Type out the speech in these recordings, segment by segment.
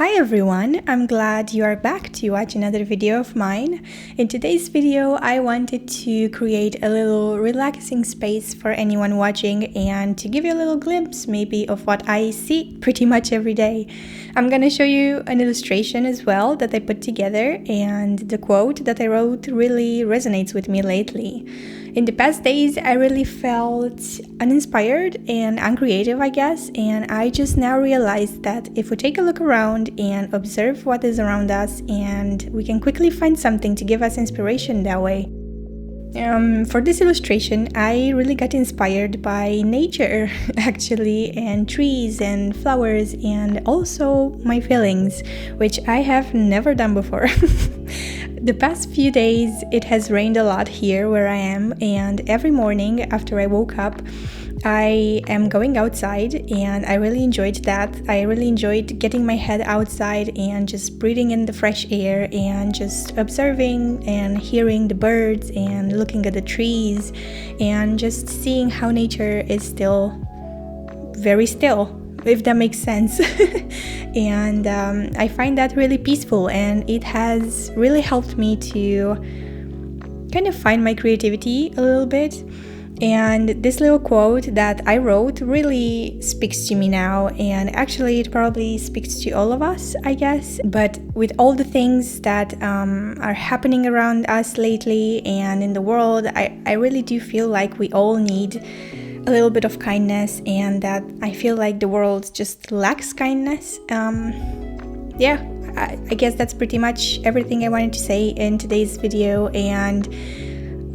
Hi everyone, I'm glad you are back to watch another video of mine. In today's video, I wanted to create a little relaxing space for anyone watching and to give you a little glimpse maybe of what I see pretty much every day. I'm gonna show you an illustration as well that I put together, and the quote that I wrote really resonates with me lately. In the past days, I really felt uninspired and uncreative, I guess, and I just now realized that if we take a look around and observe what is around us, and we can quickly find something to give us inspiration that way. For this illustration, I really got inspired by nature, actually, and trees and flowers, and also my feelings, which I have never done before. The past few days, it has rained a lot here where I am, and every morning after I woke up, I am going outside, and I really enjoyed that. I really enjoyed getting my head outside and just breathing in the fresh air and just observing and hearing the birds and looking at the trees and just seeing how nature is still very still, if that makes sense. And I find that really peaceful, and it has really helped me to kind of find my creativity a little bit. And this little quote that I wrote really speaks to me now, and actually it probably speaks to all of us, I guess. But with all the things that are happening around us lately and in the world, I really do feel like we all need a little bit of kindness, and that I feel like the world just lacks kindness. I guess that's pretty much everything I wanted to say in today's video, and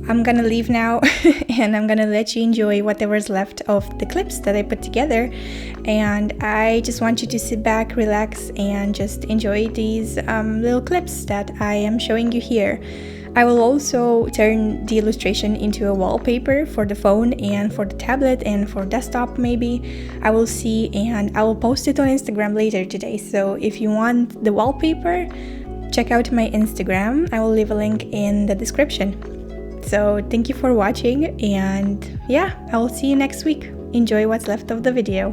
I'm gonna leave now and I'm gonna let you enjoy whatever's left of the clips that I put together. And I just want you to sit back, relax, and just enjoy these little clips that I am showing you here. I will also turn the illustration into a wallpaper for the phone and for the tablet and for desktop maybe. I will see, and I will post it on Instagram later today. So if you want the wallpaper, check out my Instagram. I will leave a link in the description. So thank you for watching, and yeah, I will see you next week. Enjoy what's left of the video.